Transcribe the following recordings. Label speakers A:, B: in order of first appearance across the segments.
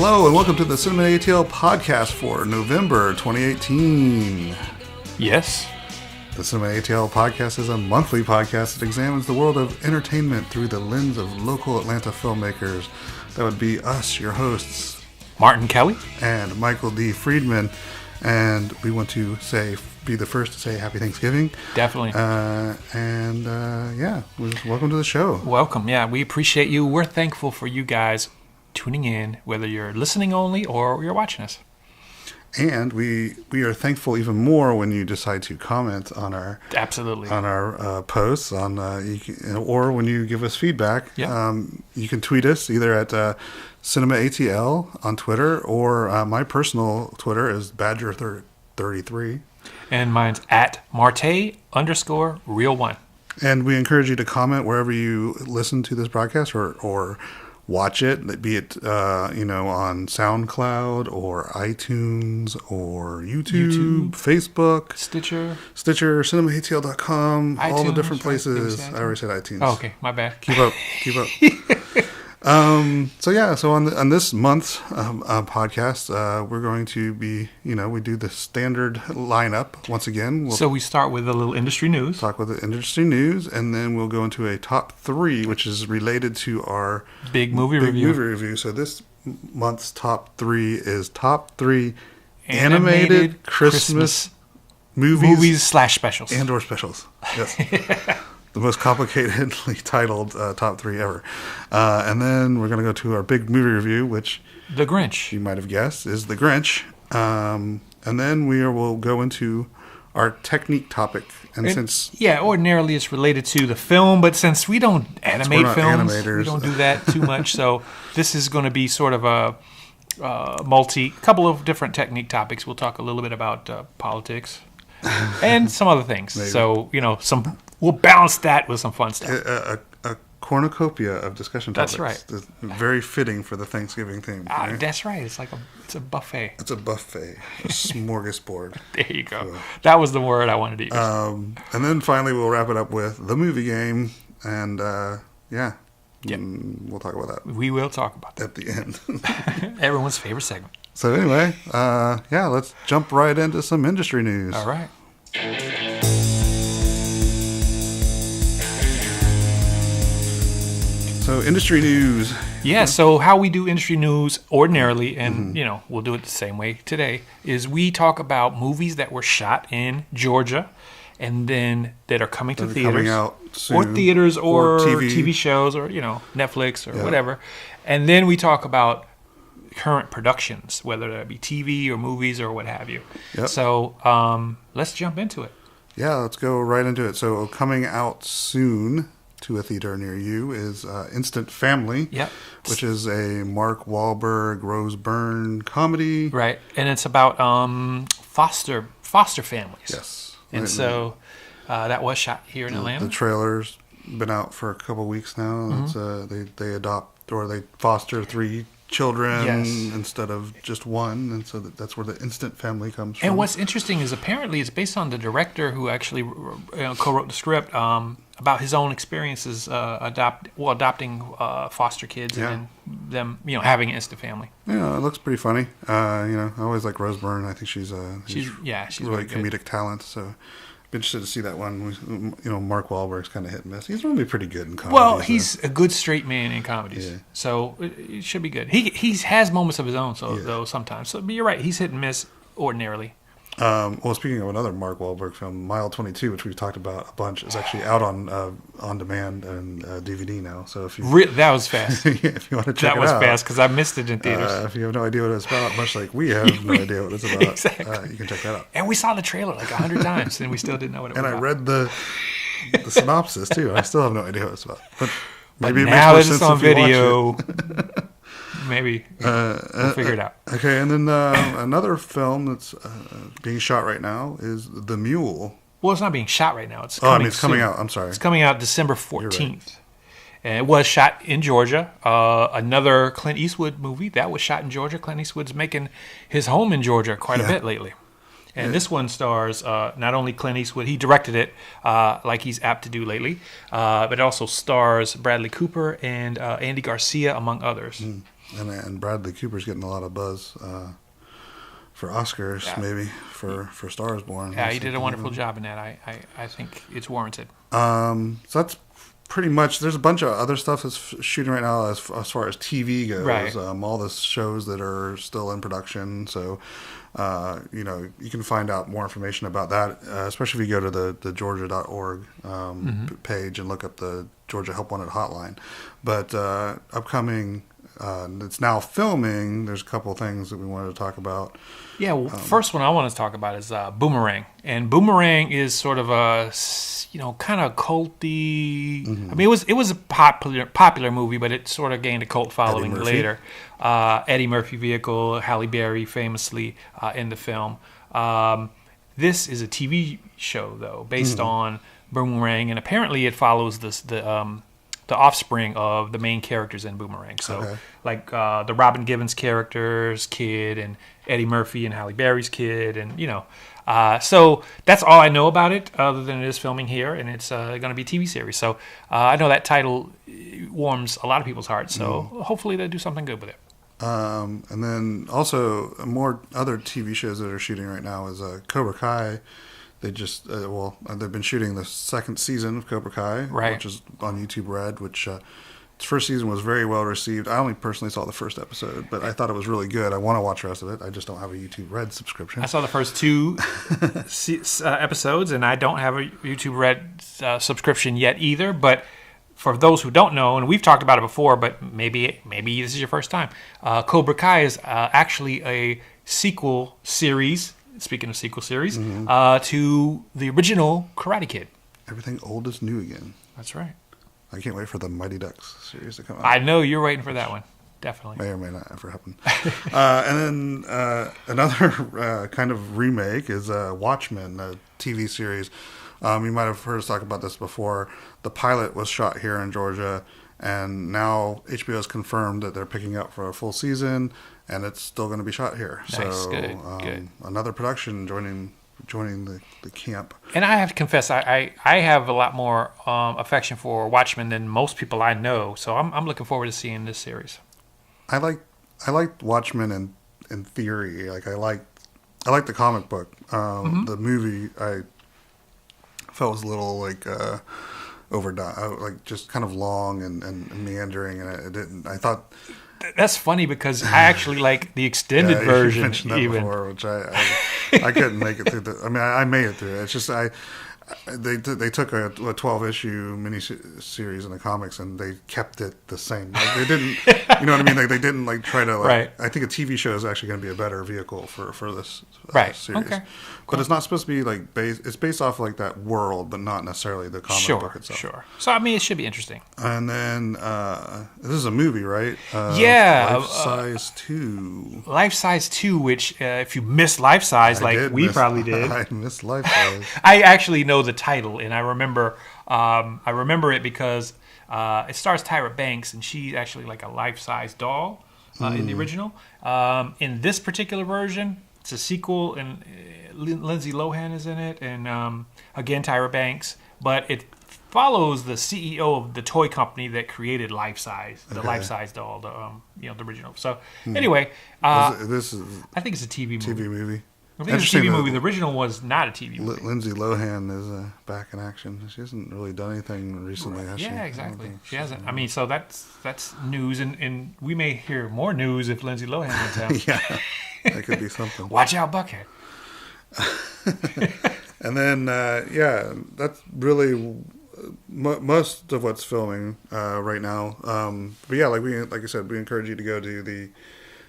A: Hello and welcome to the CinemATL podcast for November 2018.
B: Yes.
A: The CinemATL podcast is a monthly podcast that examines the world of entertainment through the lens of local Atlanta filmmakers. That would be us, your hosts,
B: Martin Kelly
A: and Michael D. Friedman. And we want to be the first to say Happy Thanksgiving.
B: Definitely.
A: Welcome to the show.
B: Welcome. Yeah, we appreciate you. We're thankful for you guys tuning in, whether you're listening only or you're watching us.
A: And we are thankful even more when you decide to comment on our posts or when you give us feedback.
B: Yeah.
A: You can tweet us either at CinemATL on Twitter, or my personal Twitter is Badger33.
B: And mine's at Marte_real1.
A: And we encourage you to comment wherever you listen to this broadcast or watch it, be it on SoundCloud or iTunes or YouTube, Facebook,
B: Stitcher,
A: CinemaATL.com, all the different places.
B: Right?
A: I already said iTunes.
B: Oh, okay, my bad.
A: Keep up. So on this month's podcast, we're going to be, we do the standard lineup once again.
B: So we start with a little industry news.
A: Talk with the industry news, and then we'll go into a top three, which is related to our
B: big movie review.
A: So this month's top three is top three animated Christmas movies / specials. And/or specials. Yes. The most complicatedly titled top three ever. And then we're going to go to our big movie review, which
B: The Grinch,
A: you might have guessed, is The Grinch. And then we'll go into our technique topic.
B: Ordinarily it's related to the film, but since we don't animate films,
A: animators.
B: We don't do that too much. So this is going to be sort of a couple of different technique topics. We'll talk a little bit about politics and some other things.
A: Maybe.
B: So, we'll balance that with some fun stuff.
A: A cornucopia of discussion topics.
B: That's right.
A: Very fitting for the Thanksgiving theme. Right?
B: That's right. It's a buffet.
A: It's a buffet. A smorgasbord.
B: There you go. So, that was the word I wanted to use.
A: And then finally we'll wrap it up with the movie game. And we'll talk about that.
B: We will talk about that.
A: At the end.
B: Everyone's favorite segment.
A: So anyway, let's jump right into some industry news.
B: All right.
A: So industry news.
B: Yeah, so how we do industry news ordinarily, and we'll do it the same way today, is we talk about movies that were shot in Georgia and then that are coming to theaters.
A: Coming out soon.
B: Or theaters or TV shows or, Netflix or whatever. And then we talk about current productions, whether that be TV or movies or what have you.
A: Yep.
B: So let's jump into it.
A: Yeah, let's go right into it. So coming out soon to a theater near you is Instant Family, which is a Mark Wahlberg, Rose Byrne comedy.
B: Right, and it's about foster families.
A: Yes.
B: And so that was shot here in Atlanta.
A: The trailer's been out for a couple weeks now. Mm-hmm. They adopt or they foster 3 children instead of just one, and so that's where the Instant Family comes from.
B: And what's interesting is apparently it's based on the director who actually co-wrote the script about his own experiences adopting foster kids and them having an instant family. Yeah,
A: it looks pretty funny. I always like Rose Byrne. I think she's really comedic talent. So I'm interested to see that one. Mark Wahlberg's kind of hit and miss. He's normally pretty good in comedy.
B: Well, he's a good straight man in comedies, so it should be good. He has moments of his own, though sometimes. So, but you're right, he's hit and miss ordinarily.
A: Speaking of another Mark Wahlberg film, Mile 22, which we've talked about a bunch, is actually out on demand and DVD now. So if
B: that was fast.
A: If you want to check it out,
B: that was fast because I missed it in theaters.
A: If you have no idea what it's about, much like we have no idea what it's about, exactly. You can check that out.
B: And we saw the trailer like 100 times, and we still didn't know what it was about.
A: And I read the synopsis too. I still have no idea what it's about. But
B: maybe now that it's on video. Maybe we'll figure it out.
A: Okay, and then another film that's being shot right now is The Mule.
B: Well, it's not being shot right now. It's
A: coming out. I'm sorry.
B: It's coming out December 14th. Right. And it was shot in Georgia. Another Clint Eastwood movie that was shot in Georgia. Clint Eastwood's making his home in Georgia quite a bit lately. And this one stars not only Clint Eastwood, he directed it like he's apt to do lately, but it also stars Bradley Cooper and Andy Garcia, among others.
A: And Bradley Cooper's getting a lot of buzz for Oscars, maybe for Star is Born.
B: Yeah, he did a wonderful job in that. I think it's warranted.
A: So that's pretty much. There's a bunch of other stuff that's shooting right now as far as TV goes.
B: Right.
A: All the shows that are still in production. So, you can find out more information about that, especially if you go to the Georgia.org page and look up the Georgia Help Wanted hotline. But upcoming, it's now filming. There's a couple of things that we wanted to talk about.
B: Yeah, well, first one I want to talk about is Boomerang. And Boomerang is sort of a, kind of culty. I mean, it was a popular movie, but it sort of gained a cult following later. Eddie Murphy vehicle, Halle Berry famously in the film. This is a TV show, though, based on Boomerang, and apparently it follows the offspring of the main characters in Boomerang. So, like the Robin Givens character's kid, and Eddie Murphy and Halle Berry's kid, and so that's all I know about it, other than it is filming here, and it's going to be a TV series. So I know that title warms a lot of people's hearts. So hopefully they'll do something good with it.
A: And then also more other TV shows that are shooting right now is Cobra Kai. They just they've been shooting the second season of Cobra Kai, which is on YouTube Red, which its first season was very well received. I only personally saw the first episode, but I thought it was really good. I want to watch the rest of it. I just don't have a YouTube Red subscription.
B: I saw the first two episodes, and I don't have a YouTube Red subscription yet either. But for those who don't know, and we've talked about it before, but maybe this is your first time, Cobra Kai is actually a sequel series. Speaking of sequel series, to the original Karate Kid.
A: Everything old is new again.
B: That's right.
A: I can't wait for the Mighty Ducks series to come out.
B: I know you're waiting for that one. Definitely.
A: May or may not ever happen. And then another kind of remake is Watchmen, a TV series. You might have heard us talk about this before. The pilot was shot here in Georgia, and now HBO has confirmed that they're picking up for a full season, and it's still going to be shot here.
B: Nice,
A: so
B: good.
A: Another production joining the camp.
B: And I have to confess, I have a lot more affection for Watchmen than most people I know. So I'm looking forward to seeing this series.
A: I liked Watchmen in theory. Like I liked the comic book. The movie I felt was a little like overdone, like just kind of long and meandering, and it didn't. I thought.
B: That's funny because I actually like the extended version.
A: You mentioned that
B: even
A: before, which I couldn't make it through. I made it through. It's just they took a 12-issue miniseries in the comics and they kept it the same. Like they didn't, you know what I mean? Like they didn't like try to. Like,
B: right.
A: I think a TV show is actually going to be a better vehicle for this series.
B: Okay. Cool.
A: But it's not supposed to be like it's based off like that world, but not necessarily the comic book itself.
B: Sure. So I mean, it should be interesting.
A: And then this is a movie, right?
B: Yeah.
A: Life Size 2.
B: Life Size 2, which if you missed Life Size, probably did.
A: I missed Life Size.
B: I actually know the title, and I remember it because it stars Tyra Banks, and she's actually like a life-size doll in the original. In this particular version, it's a sequel, and Lindsay Lohan is in it, and again Tyra Banks. But it follows the CEO of the toy company that created Life Size, the Life-size doll, the original. So anyway, I think it's a TV movie. I think it's a TV movie. The original was not a TV movie.
A: Lindsay Lohan is back in action. She hasn't really done anything recently, has she?
B: Yeah, exactly. She hasn't. I mean, so that's news, and we may hear more news if Lindsay Lohan's in town.
A: Yeah, that could be something.
B: Watch out, Buckhead.
A: And then, that's really most of what's filming right now. But yeah, like I said, we encourage you to go to the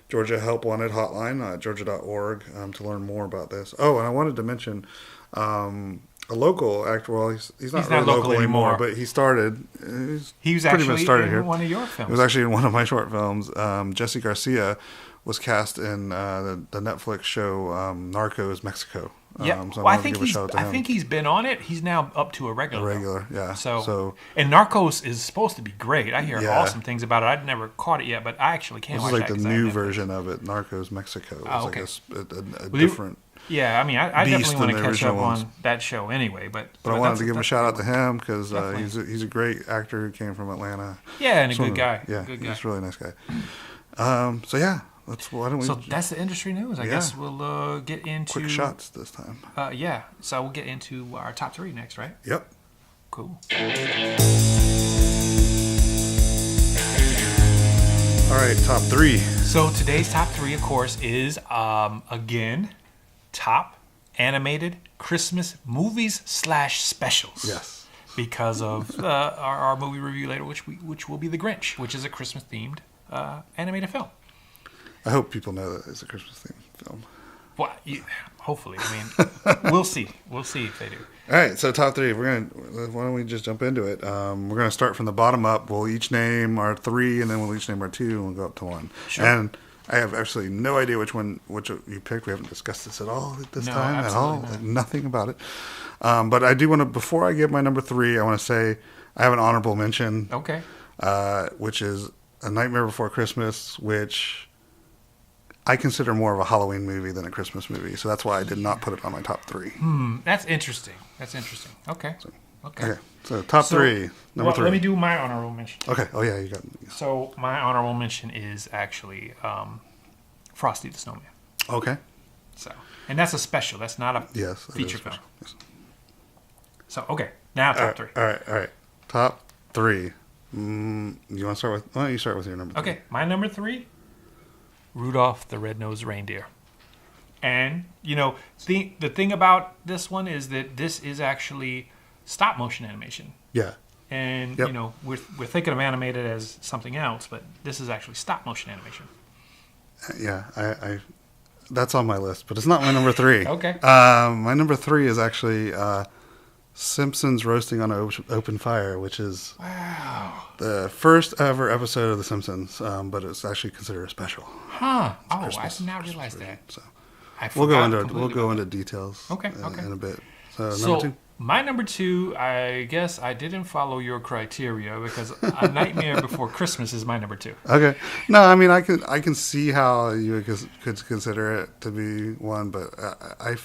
A: Georgia Help Wanted hotline, Georgia.org, to learn more about this. Oh, and I wanted to mention a local actor. Well, he's not really local anymore, but he started.
B: He was
A: pretty
B: actually
A: much started
B: in
A: here.
B: One of your films.
A: He was actually in one of my short films. Jesse Garcia was cast in the Netflix show Narcos Mexico.
B: Yeah,
A: so
B: I think he's been on it. He's now up to a regular.
A: Yeah.
B: So and Narcos is supposed to be great. I hear awesome things about it. I've never caught it yet, but I actually can't watch
A: it. This
B: that.
A: is like the new version of it, Narcos Mexico. It's a different.
B: Yeah, I mean, I definitely want to catch up on that show anyway. But
A: I wanted to give a shout out to him because he's a great actor who came from Atlanta.
B: Yeah, and a good guy.
A: Yeah, he's a really nice guy. So yeah, why don't we?
B: So that's the industry news. I guess we'll get into
A: quick shots this time.
B: Yeah. So we'll get into our top 3 next, right?
A: Yep.
B: Cool.
A: All right, top 3.
B: So today's top 3, of course, is again top animated Christmas movies / specials.
A: Yes.
B: Because of our movie review later, which will be The Grinch, which is a Christmas themed animated film.
A: I hope people know that it's a Christmas themed film.
B: Well, hopefully. I mean, we'll see. We'll see if they do.
A: All right, so top 3. Why don't we just jump into it? We're gonna start from the bottom up. We'll each name our 3, and then we'll each name our 2, and we'll go up to 1.
B: Sure.
A: And I have absolutely no idea which you picked. We haven't discussed this at all this time at all.
B: Not.
A: Nothing about it. But I do want to, before I give my number 3, I want to say I have an honorable mention.
B: Okay.
A: Which is A Nightmare Before Christmas, which I consider more of a Halloween movie than a Christmas movie. So that's why I did not put it on my top 3.
B: That's interesting. Okay.
A: Okay. So top 3. Number 3.
B: Let me do my honorable mention.
A: Okay. Oh yeah, you got.
B: So my honorable mention is actually Frosty the Snowman.
A: Okay.
B: So, and that's a special. That's not a feature film.
A: Yes.
B: So okay, now top 3.
A: All right. Top 3. You want to start with? Why don't you start with your number 3?
B: Okay, my number 3. Rudolph the Red-Nosed Reindeer. And, the thing about this one is that this is actually stop motion animation.
A: Yeah.
B: And, we're thinking of animated as something else, but this is actually stop motion animation.
A: Yeah, I that's on my list, but it's not my number 3.
B: Okay.
A: My number 3 is actually Simpsons Roasting on an Open Fire, which is the first ever episode of The Simpsons, but it's actually considered a special.
B: Huh. I did not realize that.
A: So
B: We'll
A: go into details in a bit. So number 2?
B: My number 2, I guess I didn't follow your criteria because A Nightmare Before Christmas is my number 2.
A: Okay. No, I mean I can see how you could consider it to be one, but I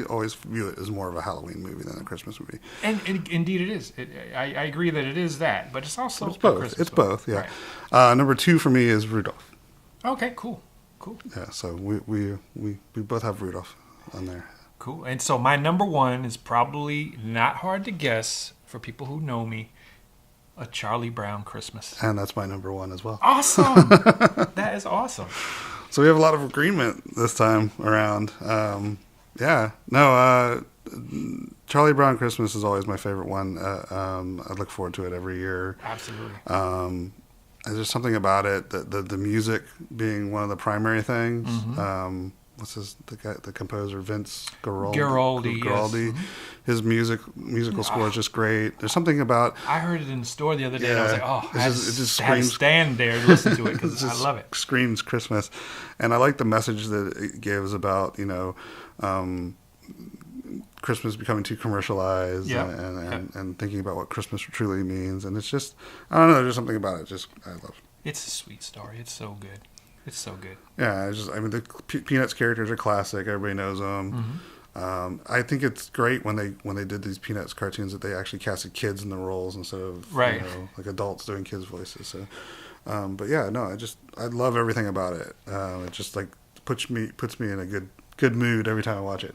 A: always view it as more of a Halloween movie than a Christmas movie.
B: And indeed it is. I agree that it is that, but it's also
A: it's both.
B: Christmas
A: It's both. Yeah.
B: Right.
A: Number 2 for me is Rudolph.
B: Okay. Cool.
A: Yeah. So we both have Rudolph on there.
B: Cool. And so my number 1 is probably not hard to guess for people who know me. A Charlie Brown Christmas.
A: And that's my number 1 as well.
B: Awesome. That is awesome.
A: So we have a lot of agreement this time around. Charlie Brown Christmas is always my favorite one. I look forward to it every year.
B: Absolutely.
A: There's something about it, the music being one of the primary things.
B: Mm-hmm.
A: What's the composer, Vince Guaraldi?
B: Guaraldi. Yes.
A: His musical score is just great. There's something about.
B: I heard it in the store the other day, and I was like,
A: it just
B: I had to stand there and listen to it because I love it.
A: Screams Christmas, and I like the message that it gives about Christmas becoming too commercialized and thinking about what Christmas truly means. And it's just, I don't know, there's something about it I love.
B: It's a sweet story. It's so good.
A: Yeah, the Peanuts characters are classic. Everybody knows them. Mm-hmm. I think it's great when they did these Peanuts cartoons that they actually casted kids in the roles instead of like adults doing kids' voices. So, but yeah, no, I love everything about it. It just like puts me in a good mood every time I watch it.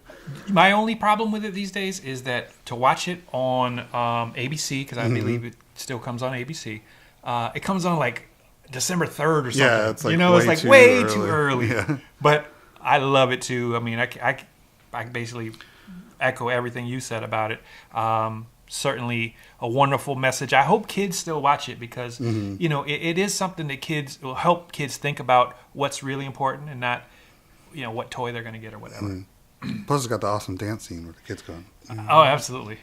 B: My only problem with it these days is that to watch it on ABC, because I believe it still comes on ABC, it comes on like December 3rd or something. Yeah, it's like way too early. Yeah. But I love it too. I mean, I basically echo everything you said about it. Certainly a wonderful message. I hope kids still watch it because it is something that will help kids think about what's really important and not what toy they're going to get or whatever.
A: Plus, it's got the awesome dance scene where the kids go.
B: Oh, absolutely.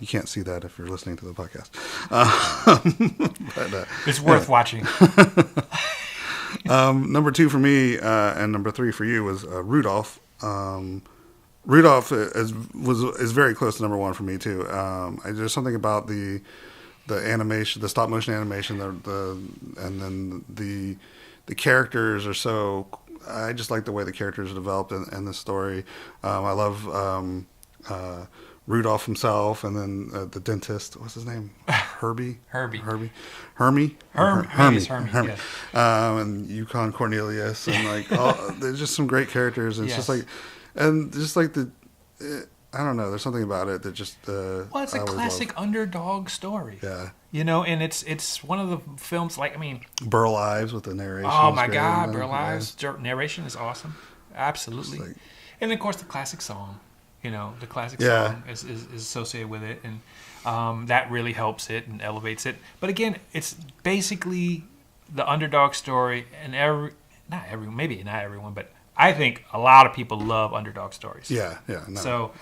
A: You can't see that if you're listening to the podcast. But,
B: it's worth watching.
A: Number 2 for me and number 3 for you was Rudolph. Rudolph is very close to number 1 for me too. There's something about the animation, the stop motion animation, and then the characters are so. I just like the way the characters are developed in the story. I love Rudolph himself, and then the dentist. What's his name? Hermie.
B: Hermie.
A: Yes. And Yukon Cornelius, and like there's just some great characters, and it's just like, and just like I don't know. There's something about it that just.
B: Well, it's a classic underdog story.
A: Yeah.
B: And it's one of the films. Like, I mean,
A: Burl Ives with the narration.
B: Oh my God, Burl Ives' narration is awesome. Absolutely.
A: Like,
B: and of course the classic song. The classic song is associated with it, and that really helps it and elevates it. But again, it's basically the underdog story, and maybe not everyone, but I think a lot of people love underdog stories.
A: Yeah. No.
B: So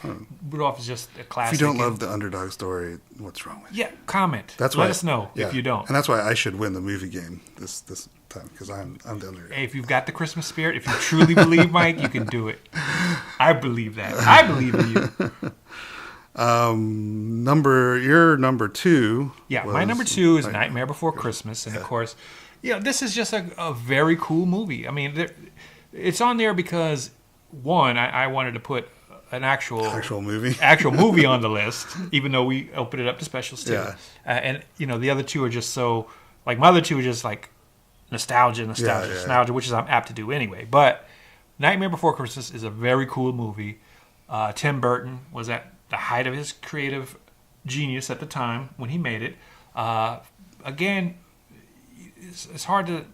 B: Rudolph is just a classic.
A: If you don't love the underdog story, what's wrong with you?
B: Yeah, comment. Let us know if you don't.
A: And that's why I should win the movie game this time, because I'm the underdog.
B: Hey, if you've got the Christmas spirit, if you truly believe, Mike, you can do it. I believe that. I believe in you.
A: Your number 2.
B: Yeah, my number 2 is Nightmare Before Christmas, and of course, this is just a very cool movie. I mean, it's on there because one, I wanted to put an actual movie on the list, even though we opened it up to specials too. Yeah. And the other two are just so like my other two are just like nostalgia, which is I'm apt to do anyway. But Nightmare Before Christmas is a very cool movie. Tim Burton was at the height of his creative genius at the time when he made it. Again, it's hard to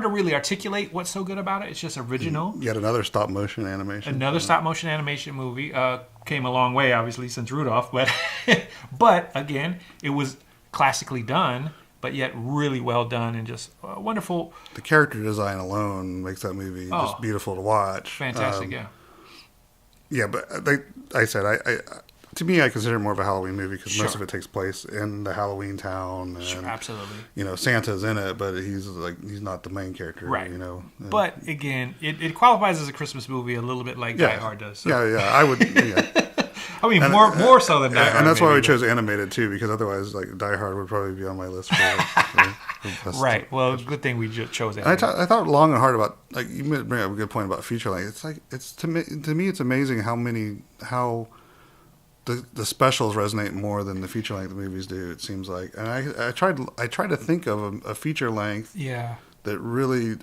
B: really articulate what's so good about it. It's just original.
A: Yet another stop motion animation.
B: Stop motion animation movie. Came a long way, obviously, since Rudolph, but but again, it was classically done, but yet really well done and just wonderful.
A: The character design alone makes that movie just beautiful to watch.
B: Fantastic, yeah.
A: Yeah, but like I said, I to me, I consider it more of a Halloween movie because most of it takes place in the Halloween town. And,
B: absolutely.
A: Santa's in it, but he's not the main character.
B: Right. But again, it qualifies as a Christmas movie a little bit like Die Hard does. So.
A: Yeah, I would. Yeah.
B: I mean, more so than Die Hard.
A: And that's why we chose animated too, because otherwise, like Die Hard would probably be on my list. For
B: right. Well, good thing we just chose animated.
A: I thought long and hard about you bring up a good point about feature length. It's to me it's amazing how the specials resonate more than the feature length movies do. It seems like, and I tried to think of a feature length that really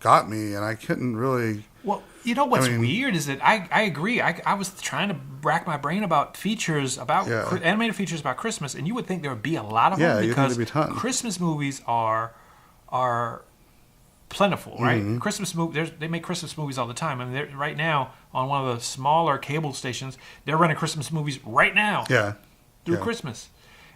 A: got me, and I couldn't really.
B: Well, what's weird is that I agree. I was trying to rack my brain about features animated features about Christmas, and you would think there would be a lot of them because Christmas movies are plentiful, right? Mm-hmm. Christmas they make Christmas movies all the time. I mean, right now on one of the smaller cable stations, they're running Christmas movies right now.
A: Yeah,
B: through Christmas,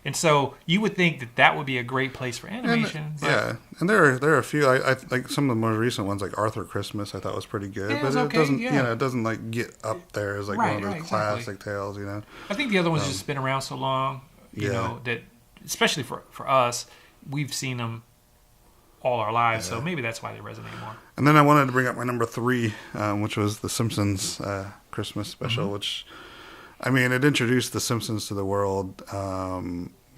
B: and so you would think that would be a great place for animation.
A: And there are a few. I like some of the more recent ones, like Arthur Christmas. I thought was pretty good, but it doesn't. It doesn't like get up there as like one of those classic tales.
B: I think the other ones just been around so long. That especially for us, we've seen them all our lives, so maybe that's why they resonate more.
A: And then I wanted to bring up my number 3, which was The Simpsons Christmas special, which, I mean, it introduced The Simpsons to the world,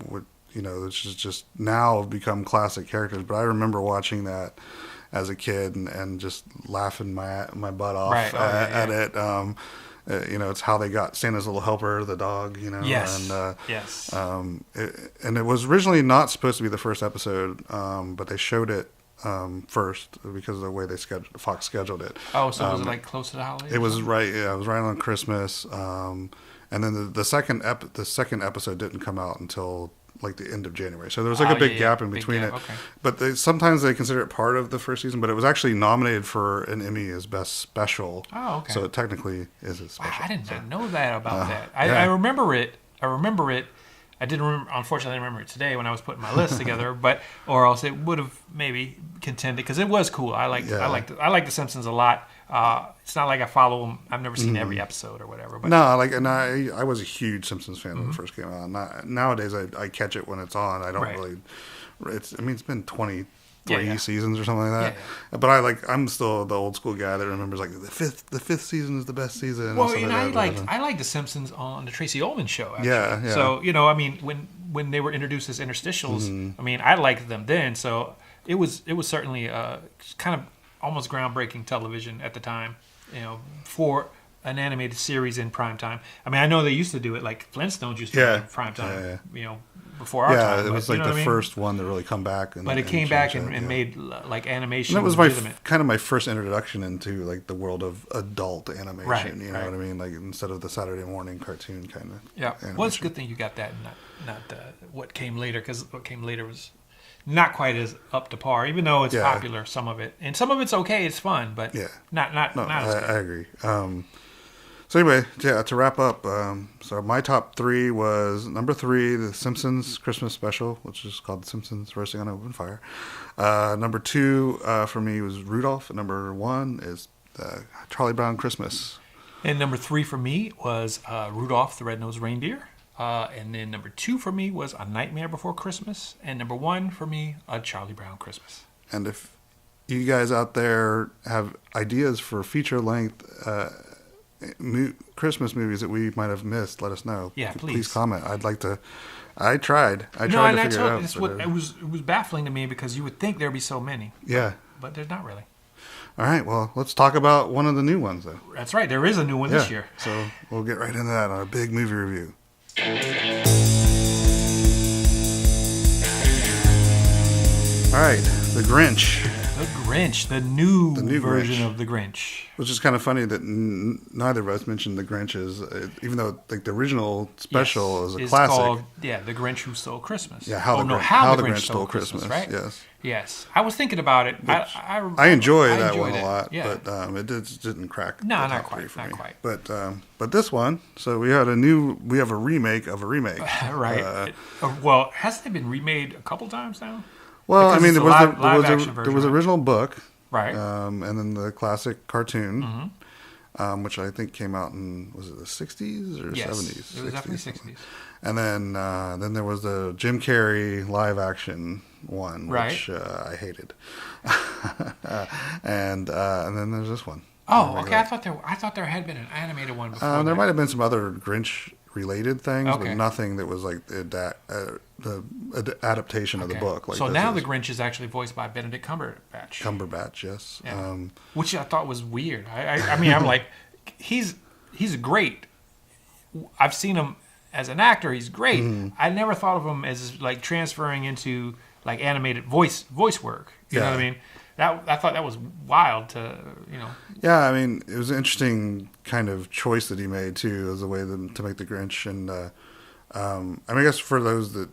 A: which is just now become classic characters. But I remember watching that as a kid and just laughing my butt off at it. It's how they got Santa's Little Helper, the dog,
B: Yes.
A: And,
B: yes.
A: And it was originally not supposed to be the first episode, but they showed it first because of the way Fox scheduled it.
B: Oh, so was it like close to the holidays?
A: It was right. Yeah, it was right on Christmas. And then the second episode didn't come out until like the end of January. So there was like a big gap in between it. Okay. But sometimes they consider it part of the first season, but it was actually nominated for an Emmy as Best Special.
B: Oh, okay.
A: So it technically is a special.
B: Wow, I did not know that about that. I remember it. I didn't remember, unfortunately, I remember it today when I was putting my list together, or else it would have maybe contended because it was cool. I like The Simpsons a lot. It's not like I follow them. I've never seen every episode or whatever. But.
A: No, I was a huge Simpsons fan when it first came out. Nowadays, I catch it when it's on. I don't really. It's been 23 seasons or something like that. Yeah. But I'm still the old school guy that remembers like the fifth season is the best season.
B: Well, I like The Simpsons on the Tracy Ullman show. Actually.
A: Yeah.
B: So when they were introduced as interstitials, I liked them then. So it was certainly kind of almost groundbreaking television at the time. For an animated series in prime time. I mean, I know they used to do it, like Flintstones used to do it in prime time, before our time.
A: Yeah, it was like the first one to really come back.
B: But it came back and made like animation.
A: And that was kind of my first introduction into like the world of adult animation. Right, you know what I mean? Like instead of the Saturday morning cartoon kind of.
B: Yeah. Animation. Well, it's a good thing you got that, and not what came later, because what came later was not quite as up to par. Even though it's popular, some of it, and some of it's okay, it's fun, but not as good.
A: I agree. So anyway, to wrap up, so my top 3 was number 3, The Simpsons Christmas Special, which is called The Simpsons Roasting on Open Fire. Number 2 for me was Rudolph. And number 1 is Charlie Brown Christmas.
B: And number 3 for me was Rudolph the Red-Nosed Reindeer. And then number 2 for me was A Nightmare Before Christmas. And number 1 for me, A Charlie Brown Christmas.
A: And if you guys out there have ideas for feature-length Christmas movies that we might have missed, let us know.
B: Yeah,
A: please comment. I'd like to. I tried to figure it out.
B: It was baffling to me, because you would think there'd be so many.
A: Yeah,
B: but there's not really.
A: All right, well, let's talk about one of the new ones then.
B: That's right, there is a new one this year.
A: So we'll get right into that on a big movie review. All right, The Grinch.
B: The Grinch, the new version of The Grinch.
A: Which is kind of funny that neither of us mentioned The Grinch, even though like the original special is a classic.
B: Called, The Grinch Who Stole Christmas.
A: Yeah, How the Grinch Stole Christmas,
B: right?
A: Yes.
B: Yes. I was thinking about it.
A: I enjoy that one a lot, but it didn't crack.
B: No, not quite.
A: Not quite. But this one, so we have a remake of a remake.
B: Right. Well, hasn't it been remade a couple times now?
A: Well,
B: because
A: there was the original book,
B: right?
A: And then the classic cartoon, which I think came out in, was it the 60s or 70s?
B: It was definitely 60s.
A: And then there was the Jim Carrey live action one, which I hated. and then there's this one.
B: Oh, okay. I thought there had been an animated one before.
A: There might have been some other Grinch related things, but nothing that was like the adaptation of the book. Like
B: so now the Grinch is actually voiced by Benedict Cumberbatch.
A: Cumberbatch, yes.
B: Yeah. Which I thought was weird. I mean, I'm like, he's great. I've seen him as an actor. He's great. I never thought of him as like transferring into like animated voice work. You know what I mean? I thought that was wild to,
A: Yeah, I mean, it was an interesting kind of choice that he made too, as a way to make the Grinch. And I mean, I guess for those that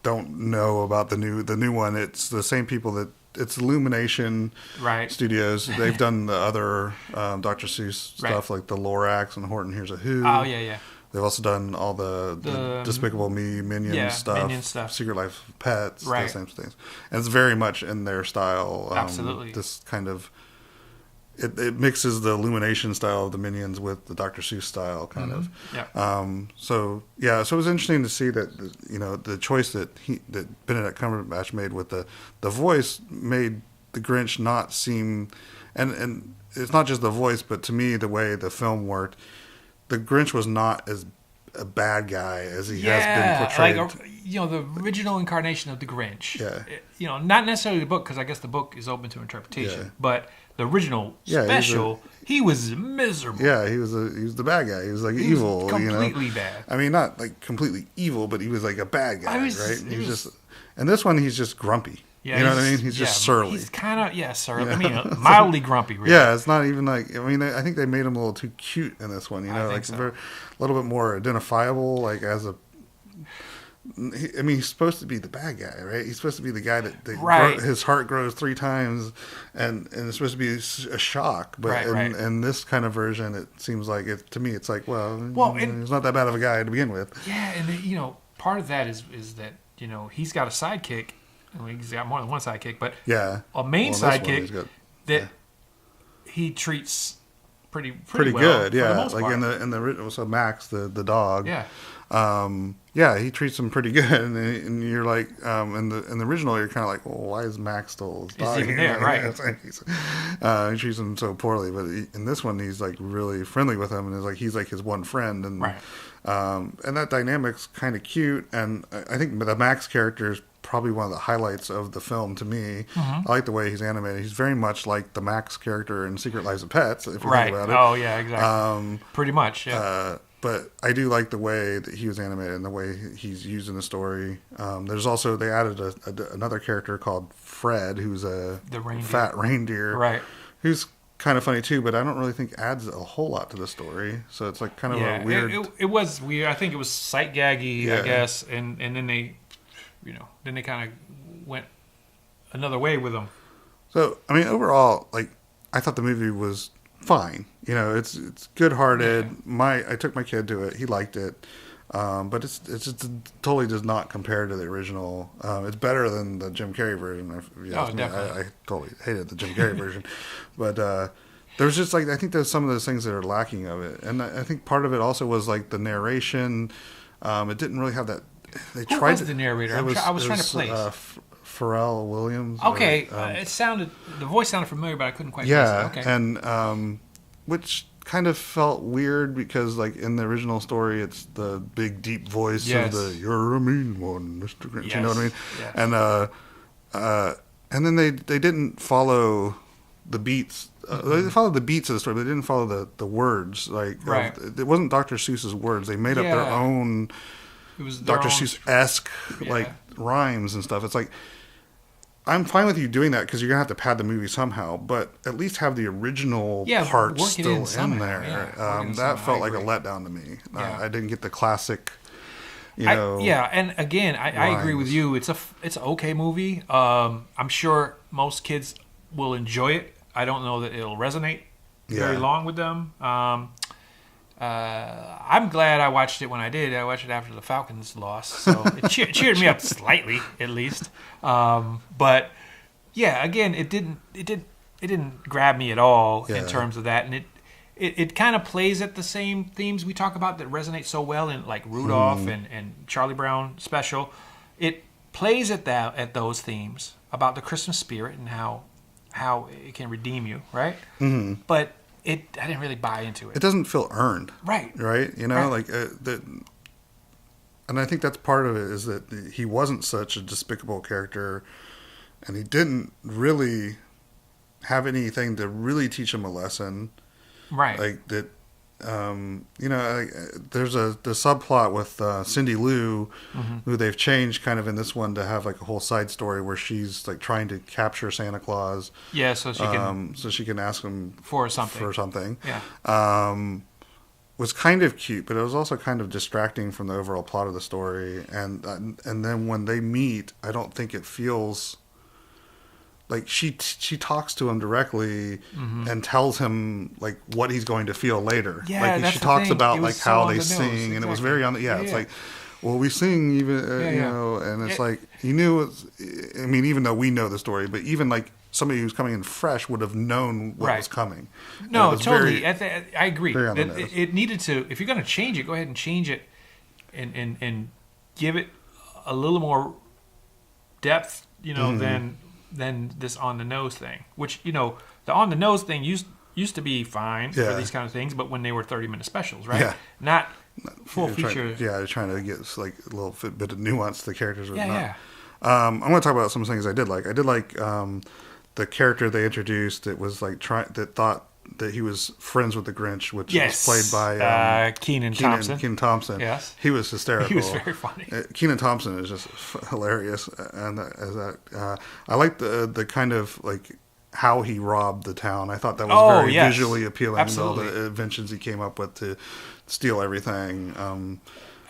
A: don't know about the new one, it's the same people that it's Illumination Studios. They've done the other Dr. Seuss stuff like the Lorax and Horton Hears a Who.
B: Oh yeah.
A: They've also done all the Despicable Me, Minion stuff, Secret Life of Pets, those types of things. And it's very much in their style.
B: Absolutely.
A: This kind of, it mixes the Illumination style of the Minions with the Dr. Seuss style, kind of.
B: Yeah.
A: So it was interesting to see that, the choice that Benedict Cumberbatch made with the voice made the Grinch not seem, and it's not just the voice, but to me, the way the film worked, the Grinch was not as a bad guy as he has been portrayed.
B: Like, the original incarnation of the Grinch.
A: Yeah.
B: Not necessarily the book, because I guess the book is open to interpretation. But the original special, he was miserable.
A: Yeah, he was the bad guy. He was like evil.
B: Completely bad.
A: I mean, not like completely evil, but he was like a bad guy, right? And this one, he's just grumpy.
B: Yeah,
A: you know what I mean? He's just surly.
B: He's kind of, surly. I mean, mildly grumpy, really.
A: Yeah, it's not even like, I mean, I think they made him a little too cute in this one,
B: I think so.
A: a little bit more identifiable, like as a, I mean, he's supposed to be the bad guy, right? He's supposed to be the guy that his heart grows 3 times, and it's supposed to be a shock. But in this kind of version, it seems like, to me, it's like, he's not that bad of a guy to begin with.
B: Yeah, and, part of that is that, he's got a sidekick. Well, he's got more than one sidekick, but a main sidekick that he treats pretty well,
A: good.
B: Yeah,
A: for the most part. in the original, so Max the dog.
B: Yeah.
A: He treats him pretty good, and you're like, in the original, you're kind of like, well, why is Max still his dog?
B: He's even there, right?
A: He treats him so poorly, but in this one, he's like really friendly with him, and he's like his one friend, and and that dynamic's kind of cute, and I think the Max character is probably one of the highlights of the film to me. I like the way he's animated. He's very much like the Max character in Secret Lives of Pets, if you think about it.
B: Oh, yeah, exactly. Pretty much, yeah.
A: But I do like the way that he was animated and the way he's used in the story. There's also, they added another character called Fred, who's a fat reindeer.
B: Right.
A: Who's kind of funny too, but I don't really think adds a whole lot to the story. So it's like kind of a weird...
B: It was weird. I think it was sight gaggy, I guess. And then they, then they kind of went another way with them.
A: So, I mean, overall, like, I thought the movie was fine. It's good-hearted. Yeah. I took my kid to it. He liked it. But it just totally does not compare to the original. It's better than the Jim Carrey version.
B: Definitely.
A: I totally hated the Jim Carrey version. But there was just, like, I think there's some of those things that are lacking of it. And I think part of it also was, like, the narration. It didn't really have that.
B: Who was the narrator? I was trying to place.
A: Pharrell Williams.
B: Okay. The voice sounded familiar, but I couldn't quite place it. Okay.
A: And which kind of felt weird because, like, in the original story, it's the big deep voice of the "You're a mean one, Mr. Grinch." Yes. You know what I mean? Yes. And then they didn't follow the beats. They followed the beats of the story, but they didn't follow the words. Like, it wasn't Dr. Seuss's words. They made up their own. It was Dr. Seuss-esque like rhymes and stuff. It's like, I'm fine with you doing that because you're going to have to pad the movie somehow, but at least have the original parts still in there. That felt like a letdown to me. I didn't get the classic,
B: and again, I agree with you. It's an okay movie. I'm sure most kids will enjoy it. I don't know that it'll resonate very long with them. I'm glad I watched it when I did. I watched it after the Falcons lost, so it cheered me up slightly, at least. But yeah, again, it didn't grab me at all in terms of that, and it kind of plays at the same themes we talk about that resonate so well in, like, Rudolph and Charlie Brown Special. It plays at those themes about the Christmas spirit and how it can redeem you, right? Mm-hmm. But I didn't really buy into it.
A: It doesn't feel earned.
B: Right.
A: Like, and I think that's part of it, is that he wasn't such a despicable character, and he didn't really have anything to really teach him a lesson.
B: Right.
A: Like that, there's the subplot with Cindy Lou, who they've changed kind of in this one to have, like, a whole side story where she's, like, trying to capture Santa Claus.
B: Yeah, so she can
A: ask him
B: for something.
A: Yeah. Was kind of cute, but it was also kind of distracting from the overall plot of the story. And then when they meet, I don't think it feels like she talks to him directly and tells him, like, what he's going to feel later.
B: Yeah,
A: like, she talks about, like, how they sing, and it was very on the it's like, well, we sing even and it's like, you knew I mean, even though we know the story, but even, like, somebody who's coming in fresh would have known what was coming.
B: No, totally. I agree. It needed to. If you're going to change it, go ahead and change it, and give it a little more depth, than this on the nose thing. Which, the on the nose thing used to be fine for these kind of things, but when they were 30-minute specials, right? Yeah. Not full feature.
A: They're trying to get, like, a little bit of nuance to the characters. I'm going to talk about some things I did like. I did like the character they introduced that was, like, that thought that he was friends with the Grinch, which was played by
B: Kenan Thompson.
A: Kenan Thompson.
B: Yes,
A: he was hysterical.
B: He was very funny.
A: Kenan Thompson is just hilarious, and I like the kind of, like, how he robbed the town. I thought that was very visually appealing.
B: Absolutely.
A: All the inventions he came up with to steal everything.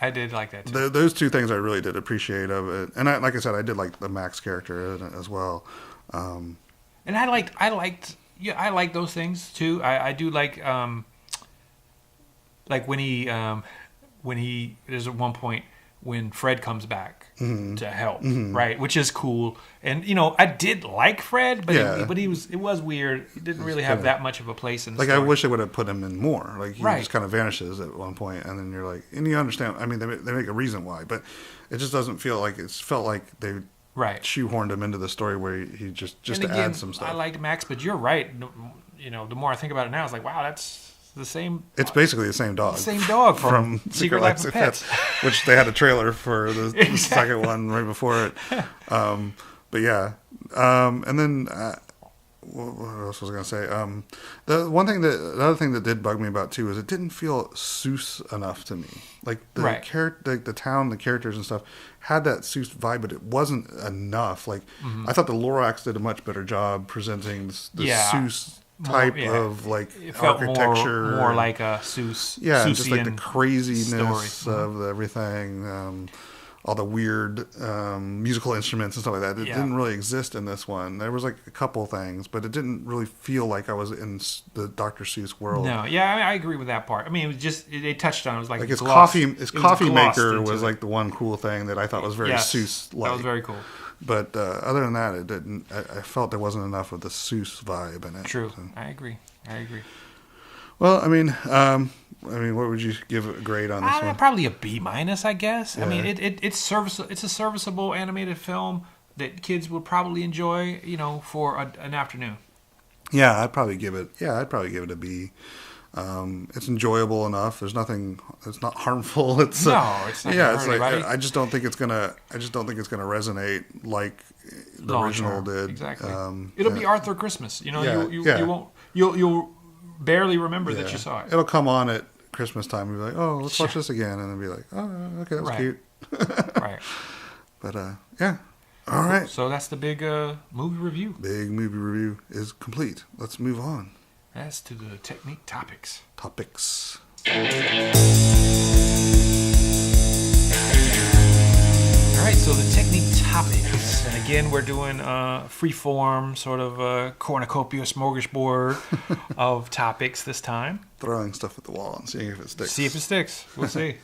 B: I did like that too.
A: Those two things I really did appreciate of it, and like I said, I did like the Max character in it as well.
B: And I like those things too. I do like when he there's at one point when Fred comes back to help, right? Which is cool. And I did like Fred, but it was weird. He didn't really have that much of a place in the story.
A: I wish they would have put him in more. Like, he just kind of vanishes at one point, and then you're like, and you understand. I mean, they make a reason why, but it just doesn't feel like it's felt like they shoehorned him into the story where he just to add some stuff.
B: I liked Max, but you're right. The more I think about it now, it's like, wow, that's the same.
A: It's basically the same dog.
B: The same dog from Secret Life of Pets,
A: which they had a trailer for the second one right before it. But yeah, and then what else was I going to say? The other thing that did bug me about too is it didn't feel Seuss enough to me. Like the town, the characters and stuff had that Seuss vibe, but it wasn't enough. Like I thought the Lorax did a much better job presenting the Seuss type of like
B: it felt
A: architecture,
B: more like a Seuss.
A: Yeah, just like the craziness of everything. All the weird musical instruments and stuff like that. It didn't really exist in this one. There was like a couple things, but it didn't really feel like I was in the Dr. Seuss world.
B: No, I agree with that part. I mean, it was just they touched on it. It was like
A: his coffee maker was like the one cool thing that I thought was very Seuss-like.
B: That was very cool.
A: But other than that, it didn't. I felt there wasn't enough of the Seuss vibe in it.
B: True, so. I agree.
A: Well, I mean, what would you give a grade on this one?
B: Probably a B-, I guess. Yeah. I mean, it's serviceable. It's a serviceable animated film that kids would probably enjoy, for an afternoon.
A: Yeah, I'd probably give it a B. It's enjoyable enough. There's nothing. It's not harmful. It's not. Yeah, it's like I just don't think it's gonna resonate like the original did.
B: Exactly. It'll be Arthur Christmas. You won't. You'll barely remember that you saw it.
A: It'll come on at Christmas time. You'll be like, oh, let's watch this again, and then be like, oh, okay, that was cute.
B: Right.
A: But yeah. All right.
B: So that's the big movie review.
A: Big movie review is complete. Let's move on.
B: As to the technique topics. All right, so the technique topics. And again, we're doing free-form, sort of a cornucopia smorgasbord of topics this time.
A: Throwing stuff at the wall and seeing if it sticks.
B: See if it sticks. We'll see.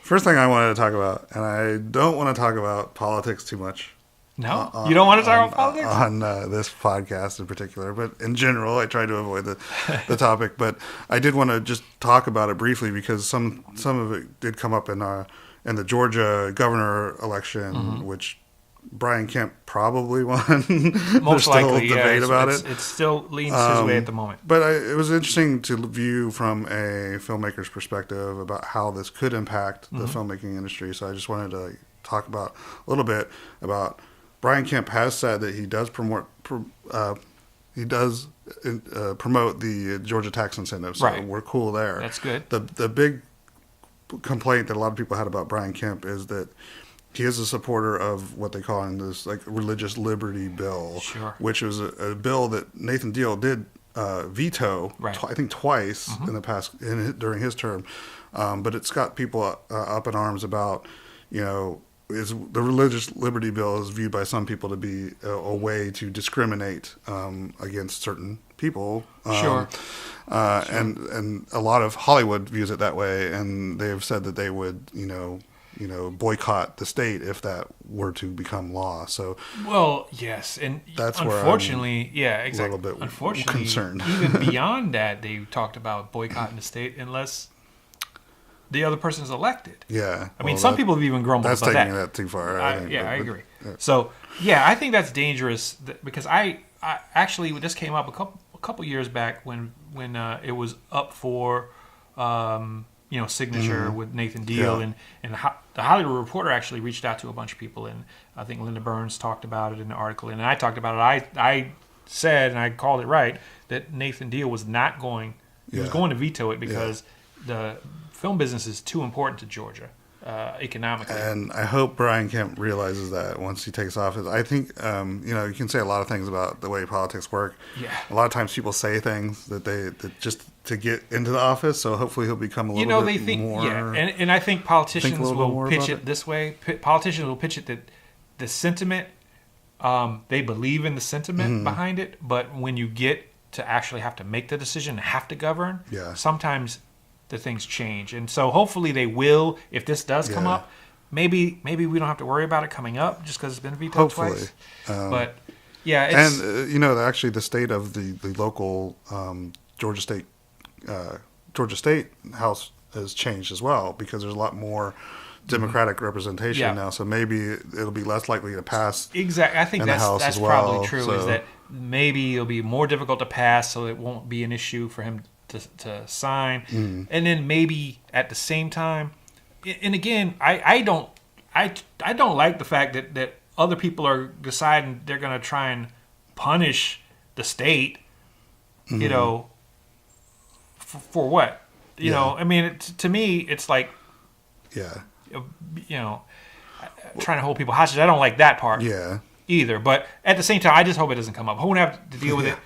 A: First thing I wanted to talk about, and I don't want to talk about politics too much.
B: No? You don't want to talk about politics?
A: On this podcast in particular, but in general, I try to avoid the topic. But I did want to just talk about it briefly because some of it did come up in the Georgia governor election, which Brian Kemp probably won.
B: Most likely,
A: debate about it.
B: It still leans his way at the moment.
A: But it was interesting to view from a filmmaker's perspective about how this could impact the filmmaking industry. So I just wanted to talk about a little bit about. Brian Kemp has said that he does promote the Georgia tax incentives. So we're cool there.
B: That's good.
A: The big complaint that a lot of people had about Brian Kemp is that he is a supporter of what they call in this like religious liberty bill, which was a bill that Nathan Deal did veto, I think twice in the past during his term, but it's got people up in arms about is the religious liberty bill is viewed by some people to be a way to discriminate against certain people. And a lot of Hollywood views it that way, and they've said that they would, boycott the state if that were to become law. So,
B: well, yes, and
A: that's
B: unfortunately,
A: exactly. A little bit
B: unfortunately,
A: concerned.
B: Even beyond that, they talked about boycotting the state unless the other person is elected.
A: Yeah.
B: I mean, some people have even grumbled about that.
A: That's taking that too far.
B: I agree. Yeah. So, I think that's dangerous because I actually, this came up a couple years back when it was up for, signature with Nathan Deal. And the Hollywood Reporter actually reached out to a bunch of people. And I think Linda Burns talked about it in the article. And I talked about it. I said, and I called it right, that Nathan Deal was not going, he was going to veto it because the film business is too important to Georgia economically.
A: And I hope Brian Kemp realizes that once he takes office. I think, you can say a lot of things about the way politics work.
B: Yeah.
A: A lot of times people say things that just to get into the office, so hopefully he'll become a little bit more...
B: Yeah, and I think politicians will pitch it this way. Politicians will pitch it that the sentiment, they believe in the sentiment behind it, but when you get to actually have to make the decision and have to govern, sometimes the things change. And so hopefully they will, if this does come up, maybe we don't have to worry about it coming up just because it's been vetoed twice. But it's...
A: And, actually the state of the local Georgia State House has changed as well because there's a lot more Democratic representation now, so maybe it'll be less likely to pass.
B: Exactly. I think that's probably true, is that maybe it'll be more difficult to pass, so it won't be an issue for him to sign, and then maybe at the same time, and again, I don't like the fact that other people are deciding they're going to try and punish the state, you know, for what? You know, I mean, to me, it's like, you know, trying to hold people hostage. I don't like that part either. But at the same time, I just hope it doesn't come up. I won't have to deal with it.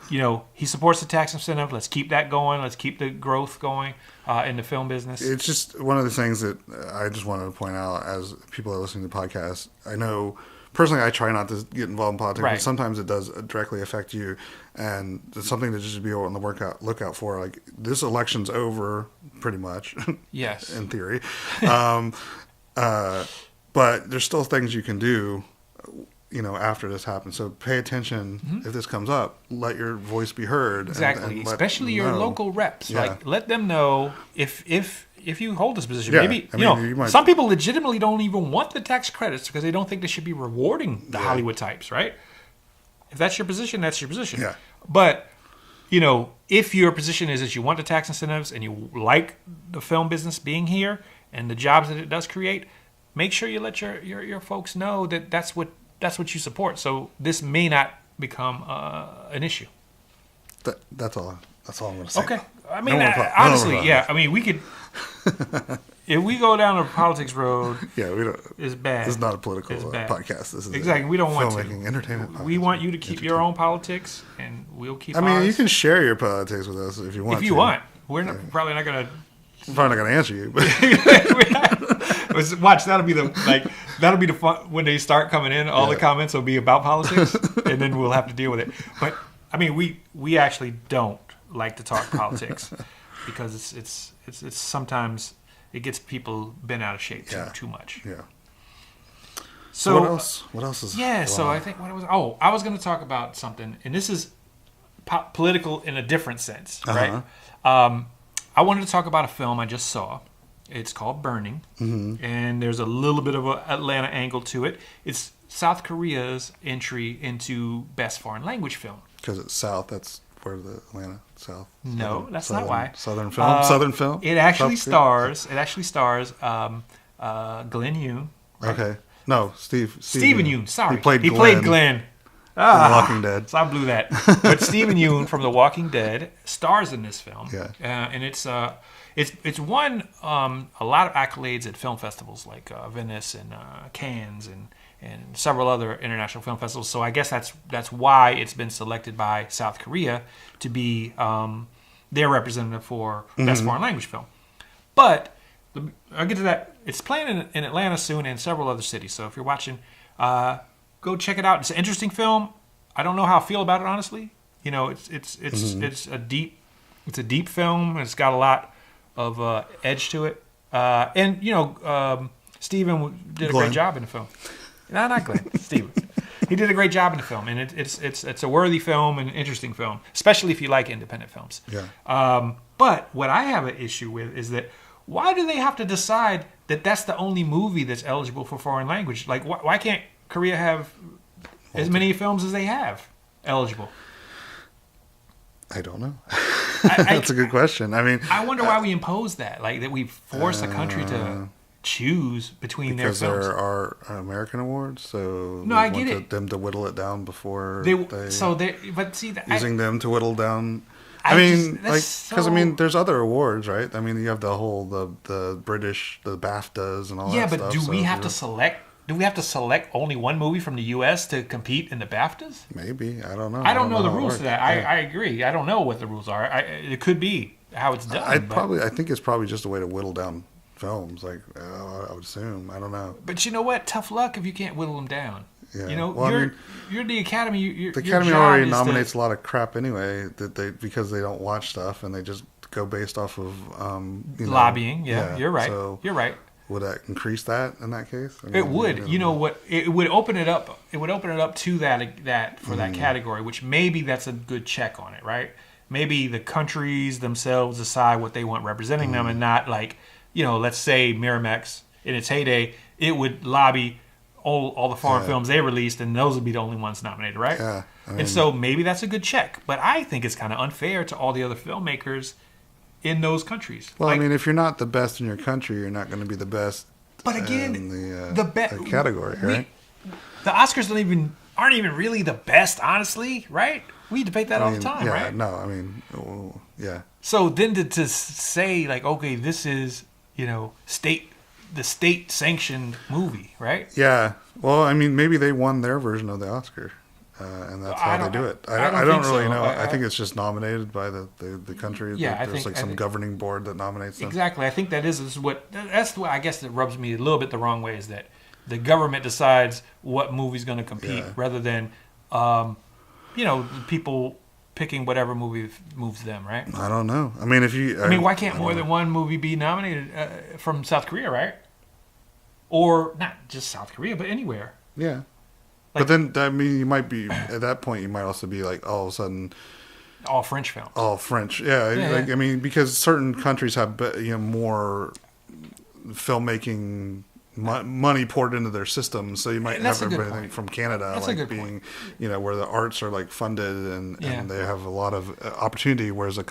B: You know, he supports the tax incentive. Let's keep that going. Let's keep the growth going in the film business.
A: It's just one of the things that I just wanted to point out as people are listening to the podcast. I know personally I try not to get involved in politics, but sometimes it does directly affect you. And it's something to just be on the lookout for. Like, this election's over pretty much.
B: Yes.
A: In theory. But there's still things you can do, you know, after this happens. So pay attention if this comes up. Let your voice be heard.
B: Exactly. And especially your local reps. Yeah. Like, let them know if you hold this position. Maybe, I mean, you know, some people legitimately don't even want the tax credits because they don't think they should be rewarding the Hollywood types, right? If that's your position, that's your position. Yeah. But, you know, if your position is that you want the tax incentives and you like the film business being here and the jobs that it does create, make sure you let your folks know that that's what you support. So this may not become an issue.
A: That's all I'm going to say.
B: Okay. I mean, honestly, I mean, we could. If we go down a politics road, we don't. It's bad.
A: This is not a political podcast. This is
B: exactly. We don't want to.
A: Entertainment. Podcast.
B: We want you to keep your own politics, and we'll keep.
A: I mean, you can share your politics with us if you want.
B: If you want, we're probably not going to.
A: I'm probably not going to answer you, but
B: watch. That'll be the fun when they start coming in. All the comments will be about politics, and then we'll have to deal with it. But I mean, we actually don't like to talk politics because it's sometimes it gets people bent out of shape too much.
A: Yeah.
B: So
A: what else is?
B: Yeah. So I think I was going to talk about something, and this is political in a different sense, right? I wanted to talk about a film I just saw. It's called Burning, and there's a little bit of an Atlanta angle to it. It's South Korea's entry into Best Foreign Language Film.
A: Because it's South, that's where the Atlanta South.
B: No, that's not why.
A: Southern film. Southern film.
B: It actually stars. Glenn Yoon. Right? Okay.
A: No,
B: Stephen Yoon. Sorry,
A: he played
B: Glenn.
A: The Walking Dead.
B: So I blew that. But Stephen Yoon from The Walking Dead stars in this film.
A: Yeah.
B: And it's won a lot of accolades at film festivals like Venice and Cannes and several other international film festivals. So I guess that's why it's been selected by South Korea to be their representative for Best Foreign Language Film. But I'll get to that. It's playing in Atlanta soon and several other cities. So if you're watching, go check it out. It's an interesting film. I don't know how I feel about it, honestly. You know, it's a deep film. It's got a lot of edge to it. And you know, Stephen did a great job in the film. No, not Glenn. Stephen. He did a great job in the film, and it's a worthy film and an interesting film, especially if you like independent films.
A: Yeah.
B: But what I have an issue with is that why do they have to decide that that's the only movie that's eligible for foreign language? Like, why can't Korea have as many films as they have eligible?
A: I don't know. That's a good question. I mean,
B: I wonder why we impose that, like that we force a country to choose between their films.
A: Because there are American awards, so
B: no, I get it.
A: Them to whittle it down before
B: using
A: them to whittle down. I mean, there's other awards, right? I mean, you have the British, the BAFTAs and all that stuff. Yeah, but
B: do we have to select? Do we have to select only one movie from the U.S. to compete in the BAFTAs?
A: Maybe. I don't know.
B: I don't know the rules to that. I agree. I don't know what the rules are. It could be how it's done.
A: I think it's probably just a way to whittle down films. Like, I would assume. I don't know.
B: But you know what? Tough luck if you can't whittle them down.
A: Yeah.
B: You know, you're the Academy.
A: The Academy already nominates a lot of crap anyway because they don't watch stuff and they just go based off of
B: lobbying. Yeah, you're right.
A: So,
B: you're right.
A: Would that increase that in that case? I mean,
B: it would. You know what? It would open it up. It would open it up to that for that category, which maybe that's a good check on it, right? Maybe the countries themselves decide what they want representing them, and not like, you know, let's say Miramax in its heyday, it would lobby all the foreign films they released, and those would be the only ones nominated, right?
A: Yeah.
B: And so maybe that's a good check. But I think it's kind of unfair to all the other filmmakers in those countries.
A: Well, I mean, if you're not the best in your country, you're not going to be the best.
B: But again,
A: in the category, right?
B: The Oscars aren't even really the best, honestly, right? We debate that all the time, right?
A: No, I mean, yeah.
B: So then to say like, okay, this is the state sanctioned movie, right?
A: Yeah. Well, I mean, maybe they won their version of the Oscar, and that's how they do it. I don't really know. I think it's just nominated by the country.
B: Yeah,
A: there's some governing board that nominates them.
B: Exactly. I think that's the way I guess that rubs me a little bit the wrong way, is that the government decides what movie's going to compete rather than people picking whatever movie moves them, right?
A: I don't know. I mean,
B: why can't more than one movie be nominated from South Korea, right? Or not just South Korea, but anywhere.
A: Yeah. But then, I mean, you might be, at that point, you might also be like, all of a sudden...
B: All French films.
A: All French, yeah. I mean, because certain countries have more filmmaking money poured into their systems, so you might have everything from Canada being, where the arts are funded and they have a lot of opportunity, whereas a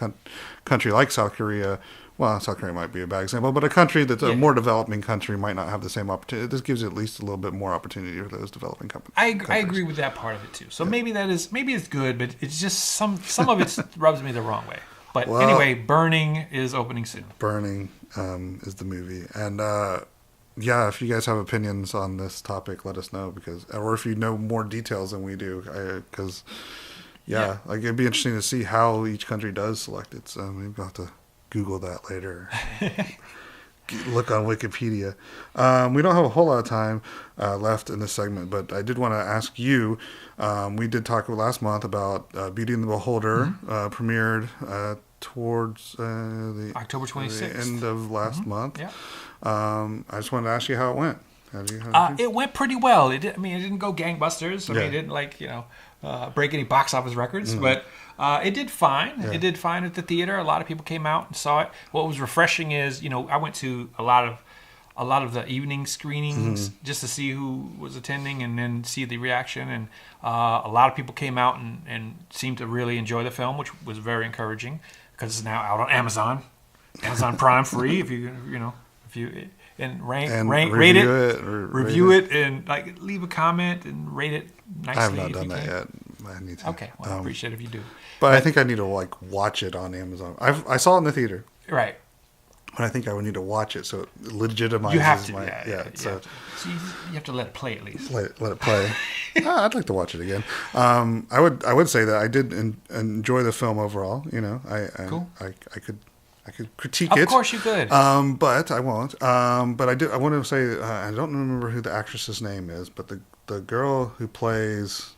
A: country like South Korea, well, South Korea might be a bad example, but a country that's a more developing country might not have the same opportunity. This gives you at least a little bit more opportunity for those developing countries.
B: I agree with that part of it too. So maybe it's good, but it's just some of it rubs me the wrong way. But anyway, Burning is opening soon.
A: Burning is the movie, and if you guys have opinions on this topic, let us know, or if you know more details than we do, because it'd be interesting to see how each country does select it. So we've got to Google that later. Look on Wikipedia. We don't have a whole lot of time left in this segment, but I did want to ask you. We did talk last month about Beauty and the Beholder, premiered towards the
B: October 26th,
A: the end of last month.
B: Yeah.
A: I just wanted to ask you how it went.
B: It went pretty well. It didn't go gangbusters. It didn't break any box office records, but it did fine. Yeah. It did fine at the theater. A lot of people came out and saw it. What was refreshing is, I went to a lot of the evening screenings just to see who was attending and then see the reaction. And a lot of people came out and seemed to really enjoy the film, which was very encouraging, because it's now out on Amazon Prime free. If you rate it, review it, and leave a comment and rate it nicely.
A: I have not done that yet. I need to.
B: Okay, well, I appreciate it if you do.
A: But I think I need to watch it on Amazon. I saw it in the theater,
B: right?
A: But I think I would need to watch it so it legitimizes.
B: You have to,
A: So
B: you have to let it play at least.
A: Let it play. I'd like to watch it again. I would say that I did enjoy the film overall.
B: Cool.
A: I could critique it.
B: Of course you could.
A: But I won't. But I want to say I don't remember who the actress's name is, but the girl who plays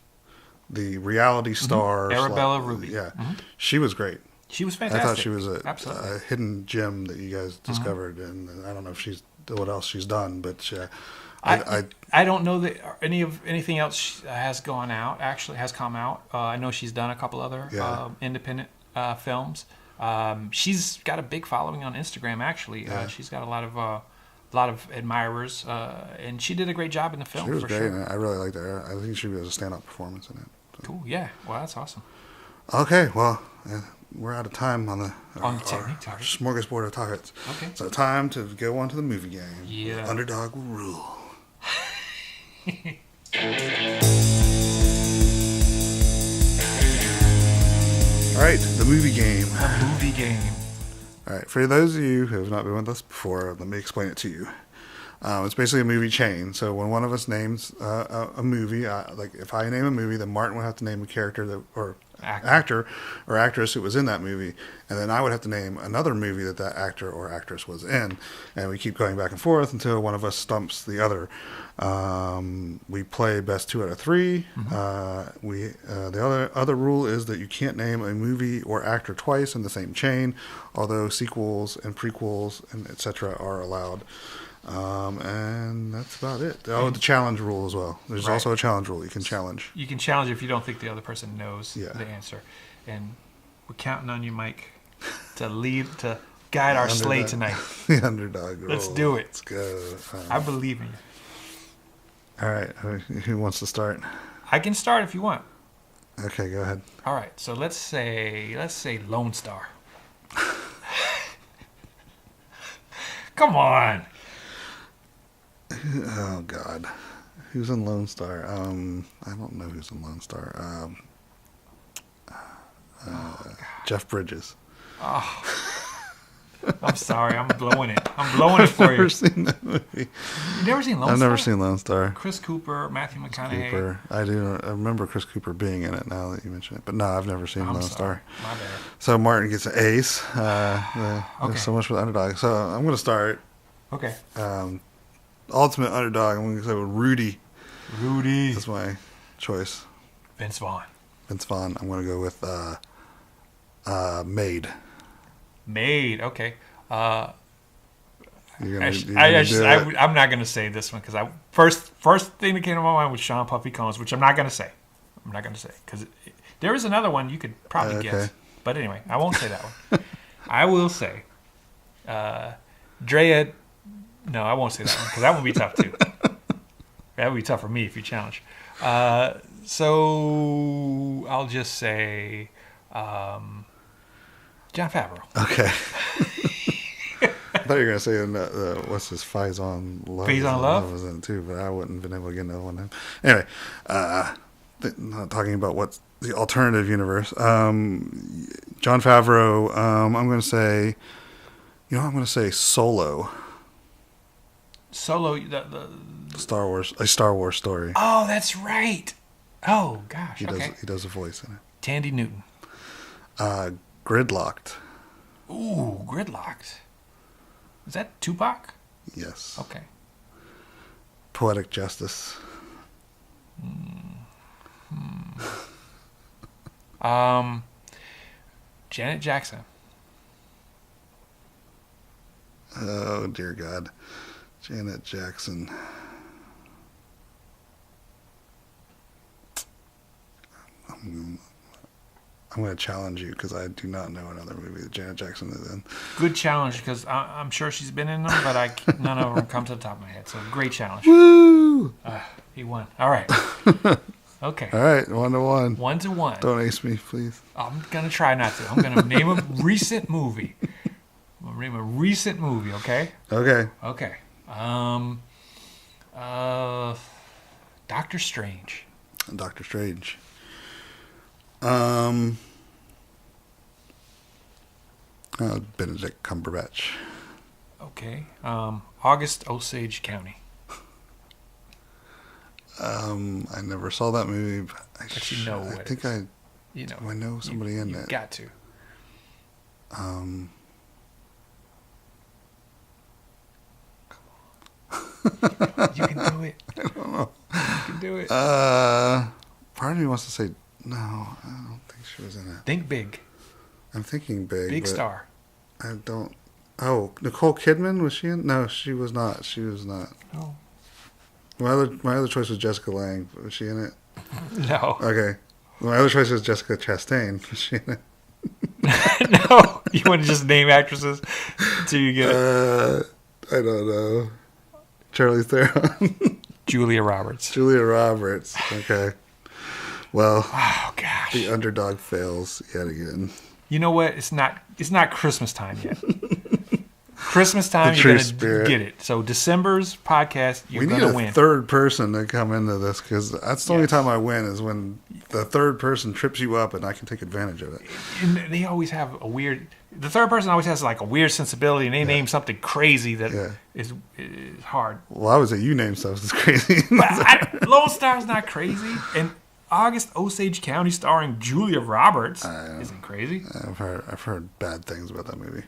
A: the reality star
B: Arabella Ruby.
A: Yeah, she was great.
B: She was fantastic.
A: I thought she was a hidden gem that you guys discovered, and I don't know what else she's done, but
B: I don't know that anything else has gone out. Actually, has come out. I know she's done a couple other independent films. She's got a big following on Instagram. Actually, she's got a lot of admirers, and she did a great job in the film.
A: She was
B: for
A: great.
B: Sure.
A: And I really liked her. I think she was a stand-up performance in it. So.
B: Cool. Yeah. Well, that's awesome.
A: Okay. Well, we're out of time on
B: our
A: smorgasbord of topics.
B: Okay.
A: So time to go on to the movie game.
B: Yeah.
A: Underdog will rule. All right, the movie game.
B: The movie game.
A: All right, for those of you who have not been with us before, let me explain it to you. It's basically a movie chain. So when one of us names a movie, if I name a movie, then Martin would have to name a character or actor or actress who was in that movie, and then I would have to name another movie that actor or actress was in, and we keep going back and forth until one of us stumps the other. We play best 2 out of 3. The other rule is that you can't name a movie or actor twice in the same chain, although sequels and prequels and etc. are allowed. And that's about it. Oh, the challenge rule as well. There's also a challenge rule. You can challenge.
B: You can challenge if you don't think the other person knows the answer. And we're counting on you, Mike, to guide our slate tonight.
A: The underdog rule.
B: Let's do it.
A: Let's go.
B: I believe in you.
A: All right. Who wants to start?
B: I can start if you want.
A: Okay, go ahead.
B: All right. So let's say Lone Star. Come on.
A: Oh God, who's in Lone Star? I don't know who's in Lone Star. Jeff Bridges.
B: Oh. I'm sorry. I'm blowing it. I'm blowing it for you.
A: I've never seen that movie.
B: You've never seen Lone Star?
A: I've never seen Lone Star.
B: Chris Cooper, Matthew McConaughey.
A: Cooper. I do. I remember Chris Cooper being in it. Now that you mention it, but no, I've never seen Lone Star.
B: My bad.
A: So Martin gets an ace. Okay. So much for the underdog. So I'm going to start.
B: Okay.
A: Ultimate underdog. I'm going to go with Rudy.
B: Rudy.
A: That's my choice.
B: Vince Vaughn.
A: I'm going to go with Maid.
B: Maid. Okay. I'm not going to say this one because first thing that came to my mind was Sean Puffy Combs, which I'm not going to say. Because there is another one you could probably guess. But anyway, I won't say that one. I will say Drea. No, I won't say that one because that would be tough too. That would be tough for me if you challenge. So I'll just say Jon Favreau.
A: Okay. I thought you were going to say what's his Faison Love.
B: Faison Love
A: was in it too, but I wouldn't have been able to get another one. Anyway, not talking about what's the alternative universe. Jon Favreau. I'm going to say, I'm going to say Solo.
B: Solo,
A: a Star Wars story.
B: Oh, that's right. Oh gosh,
A: he does a voice in it.
B: Tandy Newton.
A: Gridlocked.
B: Ooh, Gridlocked. Is that Tupac?
A: Yes.
B: Okay.
A: Poetic Justice.
B: Janet Jackson.
A: Oh dear God. Janet Jackson. I'm going to challenge you because I do not know another movie that Janet Jackson is in.
B: Good challenge because I'm sure she's been in them, but none of them come to the top of my head. So great challenge.
A: Woo!
B: He won. All right. Okay.
A: All right. 1-1.
B: 1-1.
A: Don't ace me, please.
B: I'm going to try not to. I'm going to name a recent movie. Okay?
A: Okay.
B: Okay. Doctor Strange.
A: Doctor Strange. Benedict Cumberbatch.
B: Okay. August Osage County.
A: I never saw that movie, but I think I know somebody in it.
B: You got to. You can do it.
A: I don't know.
B: You can do it.
A: Part of me wants to say no. I don't think she was in it.
B: Think big.
A: I'm thinking big.
B: Big star.
A: I don't. Oh, Nicole Kidman, was she in? No, she was not.
B: Oh.
A: My other choice was Jessica Lange. Was she in it?
B: No.
A: Okay. My other choice was Jessica Chastain. Was she in it?
B: No. You want to just name actresses until you get it?
A: I don't know. Charlize Theron.
B: Julia Roberts.
A: Okay. Well,
B: oh gosh,
A: the underdog fails yet again.
B: You know what? It's not Christmas time yet. Christmas time, you're gonna get it. So December's podcast, you're gonna win.
A: We need a third person to come into this because that's the only time I win is when the third person trips you up and I can take advantage of it.
B: And they always have the third person always has like a weird sensibility, and they name something crazy that is hard.
A: Well, I would say you name stuff that's crazy.
B: Lone Star's not crazy, and August Osage County starring Julia Roberts isn't crazy.
A: I've heard bad things about that movie.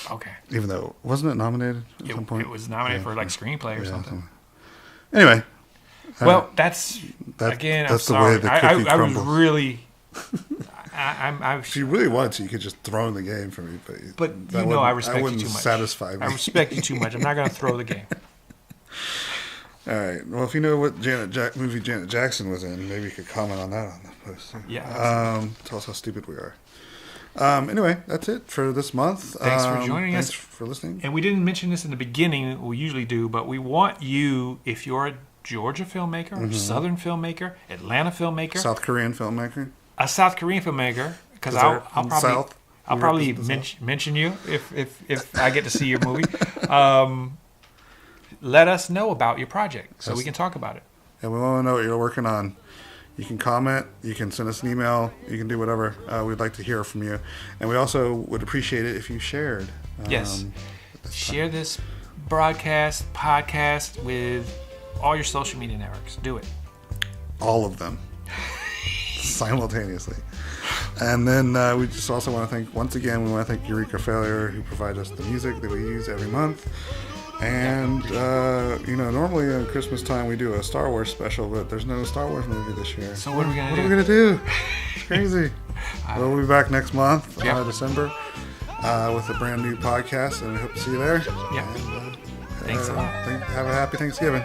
B: Okay.
A: Even though, wasn't it nominated at some point?
B: It was nominated for like screenplay or something.
A: Anyway.
B: Well, that's again, I'm sorry.
A: The way the cookie crumbles.
B: I was really...
A: If you really wanted to, you could just throw in the game for me.
B: But I respect you too much.
A: Satisfy me.
B: I respect you too much. I'm not going to throw the game.
A: All right. Well, if you know what movie Janet Jackson was in, maybe you could comment on that on the post.
B: Yeah.
A: Tell us how stupid we are. Anyway, that's it for this month.
B: Thanks for joining us.
A: Thanks for listening.
B: And we didn't mention this in the beginning. We usually do, but we want you, if you're a Georgia filmmaker, Southern filmmaker, Atlanta filmmaker,
A: South Korean filmmaker,
B: a South Korean filmmaker. Because I'll probably mention you if I get to see your movie. Let us know about your project so we can talk about it.
A: And we want to know what you're working on. You can comment. You can send us an email. You can do whatever. We'd like to hear from you. And we also would appreciate it if you shared.
B: Yes. Share this podcast with all your social media networks. Do it.
A: All of them. Simultaneously. And then we just also want to thank, once again, we want to thank Eureka Failure, who provide us the music that we use every month. And, normally at Christmas time we do a Star Wars special, but there's no Star Wars movie this year.
B: So what are we going to do?
A: What are we going to do? It's crazy. We'll be back next month, December, with a brand new podcast, and we hope to see you there.
B: Yeah. Thanks a lot.
A: Have a happy Thanksgiving.